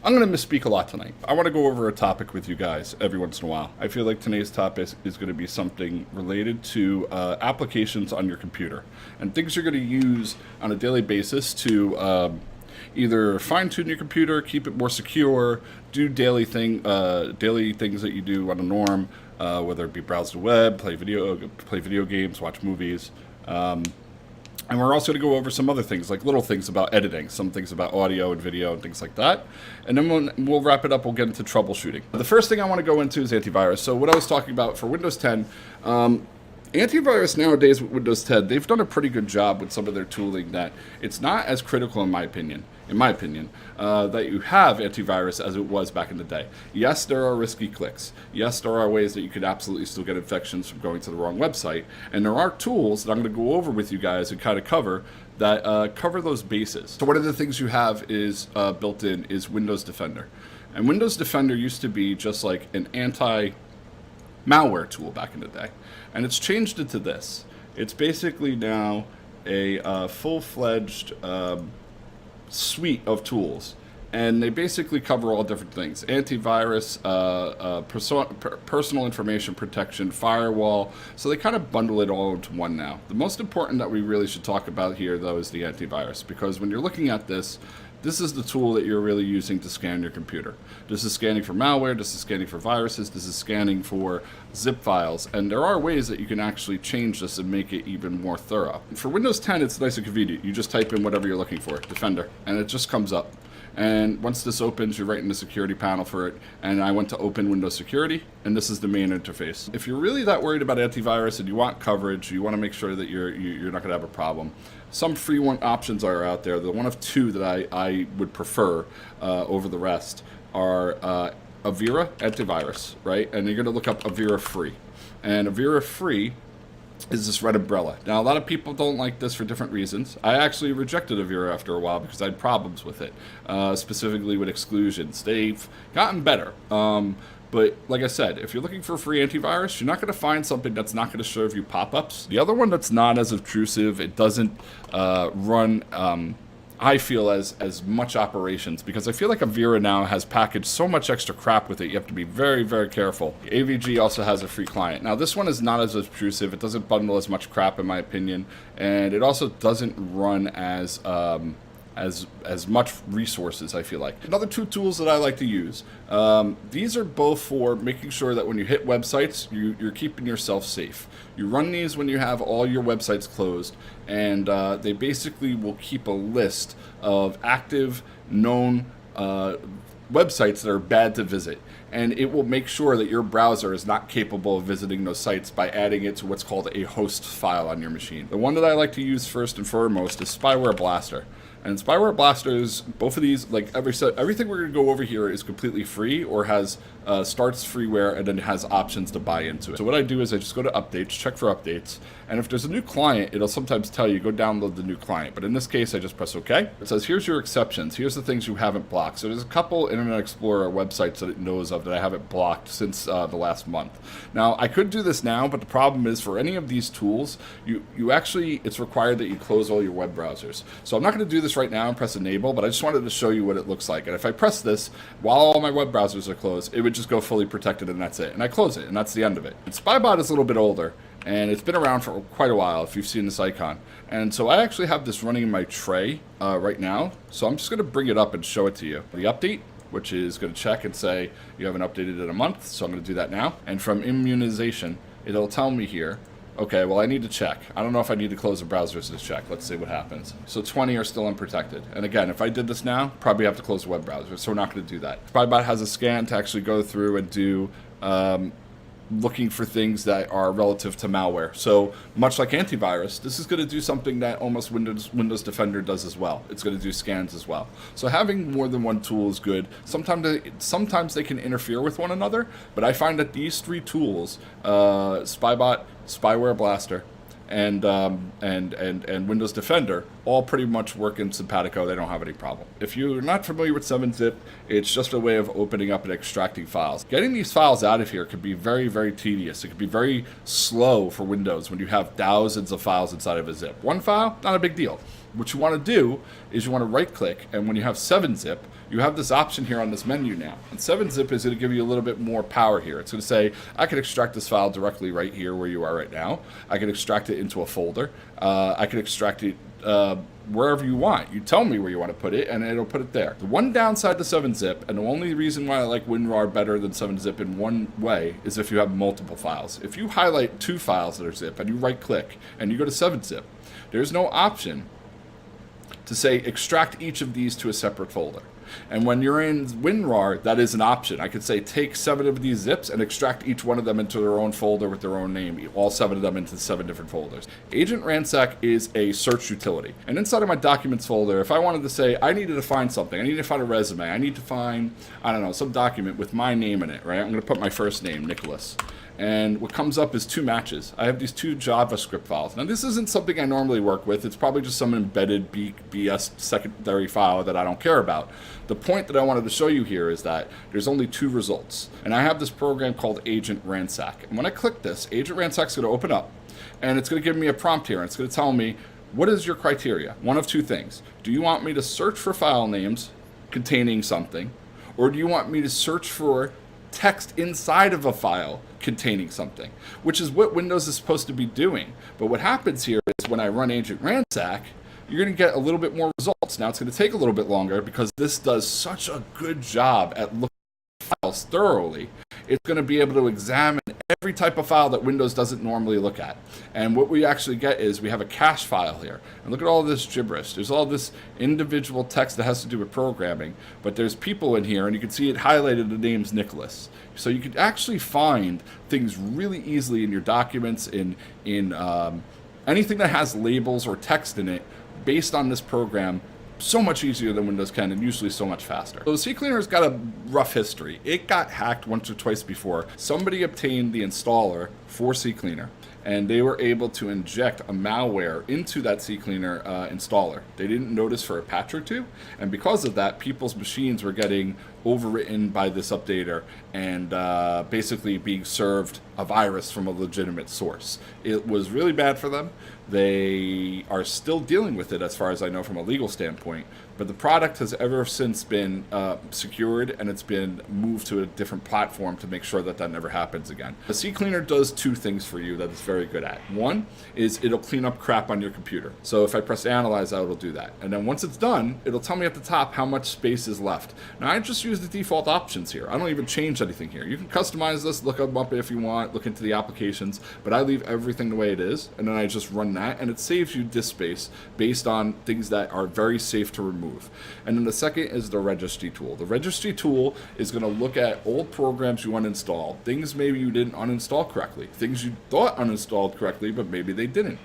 I'm going to misspeak a lot tonight. I want to go over a topic with you guys every once in a while. I feel like today's topic is going to be something related to applications on your computer and things you're going to use on a daily basis to either fine-tune your computer, keep it more secure, do daily things that you do on a norm, whether it be browse the web, play video games, watch movies. And we're also going to go over some other things, like little things about editing, some things about audio and video and things like that. And then we'll wrap it up, we'll get into troubleshooting. The first thing I want to go into is antivirus. So what I was talking about for Windows 10, antivirus nowadays with Windows 10, they've done a pretty good job with some of their tooling that it's not as critical in my opinion, that you have antivirus as it was back in the day. Yes, there are risky clicks. Yes, there are ways that you could absolutely still get infections from going to the wrong website. And there are tools that I'm going to go over with you guys and kind of cover that cover those bases. So one of the things you have is built in is Windows Defender. And Windows Defender used to be just like an anti-malware tool back in the day. And it's changed into this. It's basically now a full-fledged suite of tools, and they basically cover all different things: antivirus, personal information protection, firewall. So they kind of bundle it all into one now. The most important that we really should talk about here, though, is the antivirus, because when you're looking at this is the tool that you're really using to scan your computer. This is scanning for malware, this is scanning for viruses, this is scanning for zip files, and there are ways that you can actually change this and make it even more thorough. For Windows 10, it's nice and convenient. You just type in whatever you're looking for, Defender, and it just comes up. And once this opens, you're right in the security panel for it. And I went to open Windows Security, and this is the main interface. If you're really that worried about antivirus and you want coverage, you want to make sure that you're not going to have a problem, some free options are out there. The one of two that I would prefer over the rest are Avira Antivirus, right? And you're going to look up Avira Free. And Avira Free is this red umbrella. Now, a lot of people don't like this for different reasons. I actually rejected Avira after a while because I had problems with it, specifically with exclusions. They've gotten better. But like I said, if you're looking for a free antivirus, you're not going to find something that's not going to serve you pop-ups. The other one that's not as obtrusive, it doesn't run, I feel, as much operations, because I feel like Avira now has packaged so much extra crap with it. You have to be very, very careful. AVG also has a free client. Now, this one is not as obtrusive. It doesn't bundle as much crap, in my opinion, and it also doesn't run as much resources, I feel like. Another two tools that I like to use. These are both for making sure that when you hit websites, you're keeping yourself safe. You run these when you have all your websites closed, and they basically will keep a list of active, known websites that are bad to visit. And it will make sure that your browser is not capable of visiting those sites by adding it to what's called a host file on your machine. The one that I like to use first and foremost is Spyware Blaster. And Spyware Blasters, both of these, like everything we're going to go over here is completely free or has starts freeware and then has options to buy into it. So what I do is I just go to updates, check for updates, and if there's a new client, it'll sometimes tell you go download the new client. But in this case, I just press OK. It says here's your exceptions. Here's the things you haven't blocked. So there's a couple Internet Explorer websites that it knows of that I haven't blocked since the last month. Now, I could do this now, but the problem is for any of these tools, you actually, it's required that you close all your web browsers. So I'm not going to do this right now and press enable, but I just wanted to show you what it looks like. And if I press this while all my web browsers are closed, it would just go fully protected, and that's it. And I close it, and that's the end of it. And Spybot is a little bit older, and it's been around for quite a while if you've seen this icon. And so I actually have this running in my tray right now. So I'm just going to bring it up and show it to you. The update, which is going to check and say you haven't updated in a month. So I'm going to do that now. And from immunization, it'll tell me here, okay, well, I need to check. I don't know if I need to close the browsers to check. Let's see what happens. So 20 are still unprotected. And again, if I did this now, probably have to close the web browser. So we're not going to do that. Spybot has a scan to actually go through and do looking for things that are relative to malware. So much like antivirus, this is going to do something that almost Windows Defender does as well. It's going to do scans as well. So having more than one tool is good. Sometimes they can interfere with one another, but I find that these three tools, Spybot, Spyware Blaster, and Windows Defender all pretty much work in simpatico. They don't have any problem. If you're not familiar with 7-zip, it's just a way of opening up and extracting files. Getting these files out of here can be very, very tedious. It can be very slow for Windows when you have thousands of files inside of a zip. One file, not a big deal. What you want to do is you want to right-click, and when you have 7-zip, you have this option here on this menu now. And 7-zip is going to give you a little bit more power here. It's going to say, I can extract this file directly right here where you are right now. I can extract it into a folder. I can extract it wherever you want. You tell me where you want to put it, and it'll put it there. The one downside to 7-zip, and the only reason why I like WinRAR better than 7-zip in one way, is if you have multiple files. If you highlight 2 files that are zip, and you right-click, and you go to 7-zip, there's no option to say extract each of these to a separate folder. And when you're in WinRAR, that is an option. I could say take 7 of these zips and extract each one of them into their own folder with their own name, all 7 of them into 7 different folders. Agent Ransack is a search utility. And inside of my documents folder, if I wanted to say I needed to find something, I need to find a resume, I need to find, I don't know, some document with my name in it, right? I'm going to put my first name, Nicholas. And what comes up is 2 matches. I have these 2 JavaScript files. Now, this isn't something I normally work with. It's probably just some embedded BS secondary file that I don't care about. The point that I wanted to show you here is that there's only 2 results. And I have this program called Agent Ransack. And when I click this, Agent Ransack's going to open up. And it's going to give me a prompt here. And it's going to tell me, what is your criteria? One of 2 things. Do you want me to search for file names containing something? Or do you want me to search for text inside of a file containing something, which is what Windows is supposed to be doing. But what happens here is when I run Agent Ransack, you're going to get a little bit more results. Now, it's going to take a little bit longer because this does such a good job at looking at files thoroughly. It's going to be able to examine every type of file that Windows doesn't normally look at. And what we actually get is we have a cache file here. And look at all this gibberish. There's all this individual text that has to do with programming, but there's people in here, and you can see it highlighted, the name's Nicholas. So you can actually find things really easily in your documents, in anything that has labels or text in it based on this program. So much easier than Windows can, and usually so much faster. So CCleaner's got a rough history. It got hacked once or twice before. Somebody obtained the installer for CCleaner, and they were able to inject a malware into that CCleaner installer. They didn't notice for a patch or 2, and because of that, people's machines were getting overwritten by this updater and basically being served a virus from a legitimate source. It was really bad for them. They are still dealing with it as far as I know from a legal standpoint, but the product has ever since been secured, and it's been moved to a different platform to make sure that that never happens again. The CCleaner does 2 things for you that it's very good at. One is it'll clean up crap on your computer. So if I press Analyze out, it'll do that. And then once it's done, it'll tell me at the top how much space is left. Now, I just use the default options here. I don't even change anything here. You can customize this, look them up if you want, look into the applications, but I leave everything the way it is, and then I just run that, and it saves you disk space based on things that are very safe to remove. And then the second is the registry tool. The registry tool is going to look at old programs you uninstalled, things maybe you didn't uninstall correctly, things you thought uninstalled correctly, but maybe they didn't.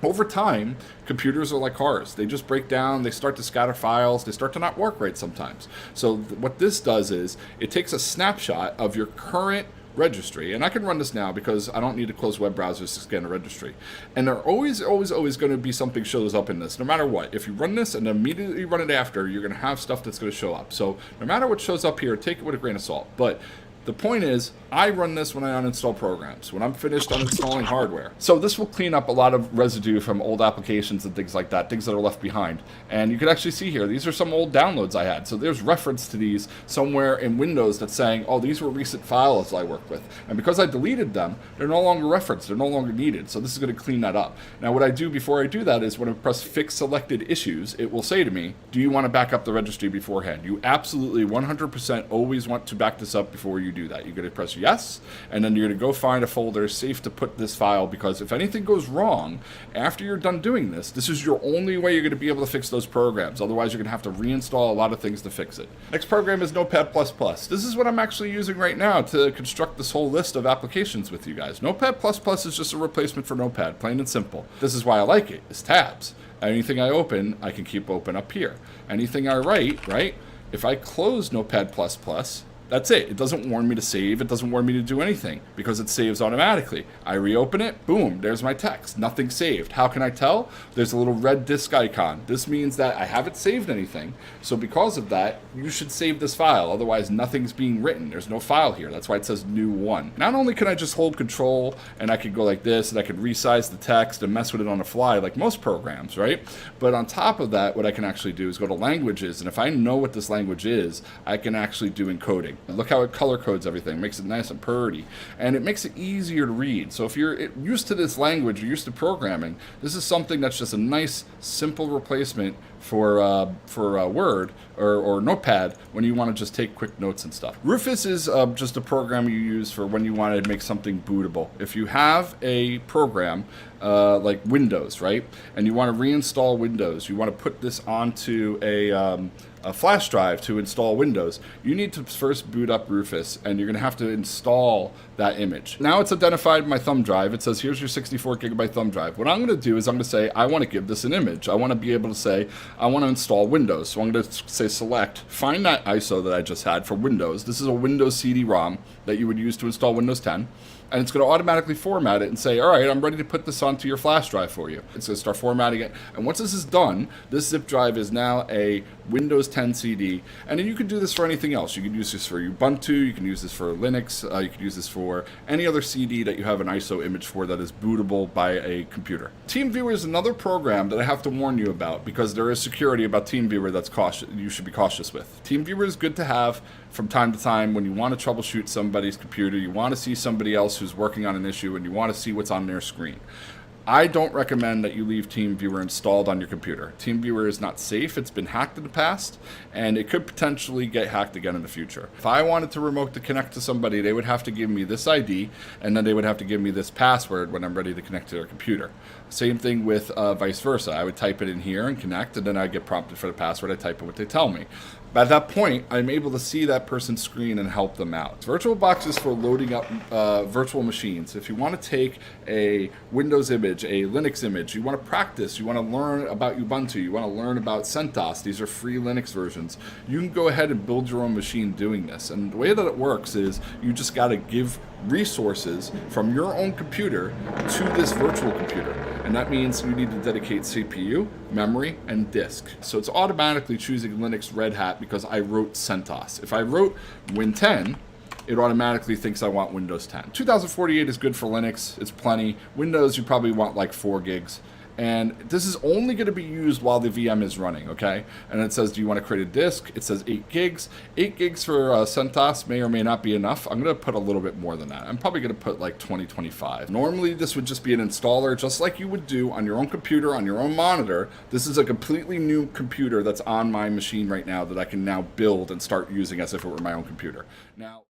Over time, computers are like cars. They just break down, they start to scatter files, they start to not work right sometimes. So what this does is it takes a snapshot of your current registry, and I can run this now because I don't need to close web browsers to scan a registry. And there always going to be something shows up in this, no matter what. If you run this and immediately run it after, you're going to have stuff that's going to show up. So no matter what shows up here, take it with a grain of salt. But the point is, I run this when I uninstall programs, when I'm finished uninstalling hardware. So this will clean up a lot of residue from old applications and things like that, things that are left behind. And you can actually see here, these are some old downloads I had. So there's reference to these somewhere in Windows that's saying, oh, these were recent files I worked with. And because I deleted them, they're no longer referenced, they're no longer needed. So this is going to clean that up. Now what I do before I do that is when I press Fix Selected Issues, it will say to me, do you want to back up the registry beforehand? You absolutely 100% always want to back this up before you do that. You're going to press yes, and then you're going to go find a folder safe to put this file, because if anything goes wrong after you're done doing this, this is your only way you're going to be able to fix those programs. Otherwise, you're going to have to reinstall a lot of things to fix it. Next program is Notepad++. This is what I'm actually using right now to construct this whole list of applications with you guys. Notepad++ is just a replacement for Notepad, plain and simple. This is why I like it, is tabs. Anything I open, I can keep open up here. Anything I write, right? If I close Notepad++, That's it. It doesn't warn me to save. It doesn't warn me to do anything because it saves automatically. I reopen it, boom, there's my text. Nothing saved. How can I tell? There's a little red disk icon. This means that I haven't saved anything. So because of that, you should save this file. Otherwise, nothing's being written. There's no file here. That's why it says new one. Not only can I just hold control and I could go like this and I could resize the text and mess with it on the fly like most programs, right? But on top of that, what I can actually do is go to languages. And if I know what this language is, I can actually do encoding. Look how it color codes everything. It makes it nice and pretty. And it makes it easier to read. So if you're used to this language, you're used to programming, this is something that's just a nice, simple replacement for Word or Notepad when you want to just take quick notes and stuff. Rufus is just a program you use for when you want to make something bootable. If you have a program like Windows, right, and you want to reinstall Windows, you want to put this onto a flash drive to install Windows, you need to first boot up Rufus, and you're going to have to install that image. Now it's identified my thumb drive. It says, here's your 64 gigabyte thumb drive. What I'm going to do is I'm going to say, I want to give this an image. I want to be able to say, I want to install Windows. So I'm going to say select, find that ISO that I just had for Windows. This is a Windows CD-ROM that you would use to install Windows 10. And it's going to automatically format it and say, all right, I'm ready to put this onto your flash drive for you. It's going to start formatting it. And once this is done, this zip drive is now a Windows 10 CD. And then you can do this for anything else. You can use this for Ubuntu. You can use this for Linux. You can use this for any other CD that you have an ISO image for that is bootable by a computer. TeamViewer is another program that I have to warn you about because there is security about TeamViewer that's you should be cautious with. TeamViewer is good to have from time to time when you want to troubleshoot somebody's computer, you want to see somebody else who's working on an issue, and you want to see what's on their screen. I don't recommend that you leave TeamViewer installed on your computer. TeamViewer is not safe. It's been hacked in the past, and it could potentially get hacked again in the future. If I wanted to remote to connect to somebody, they would have to give me this ID, and then they would have to give me this password when I'm ready to connect to their computer. Same thing with vice versa. I would type it in here and connect, and then I get prompted for the password. I type in what they tell me. At that point, I'm able to see that person's screen and help them out. VirtualBox is for loading up virtual machines. If you want to take a Windows image, a Linux image, you want to practice, you want to learn about Ubuntu, you want to learn about CentOS, these are free Linux versions, you can go ahead and build your own machine doing this. And the way that it works is you just got to give resources from your own computer to this virtual computer. And that means you need to dedicate CPU, memory, and disk. So it's automatically choosing Linux Red Hat because I wrote CentOS. If I wrote Win 10, it automatically thinks I want Windows 10. 2048 is good for Linux. It's plenty. Windows, you probably want like 4 gigs. And this is only going to be used while the VM is running, okay? And it says, do you want to create a disk? It says 8 gigs. 8 gigs for CentOS may or may not be enough. I'm going to put a little bit more than that. I'm probably going to put like 20, 25. Normally, this would just be an installer, just like you would do on your own computer, on your own monitor. This is a completely new computer that's on my machine right now that I can now build and start using as if it were my own computer. Now,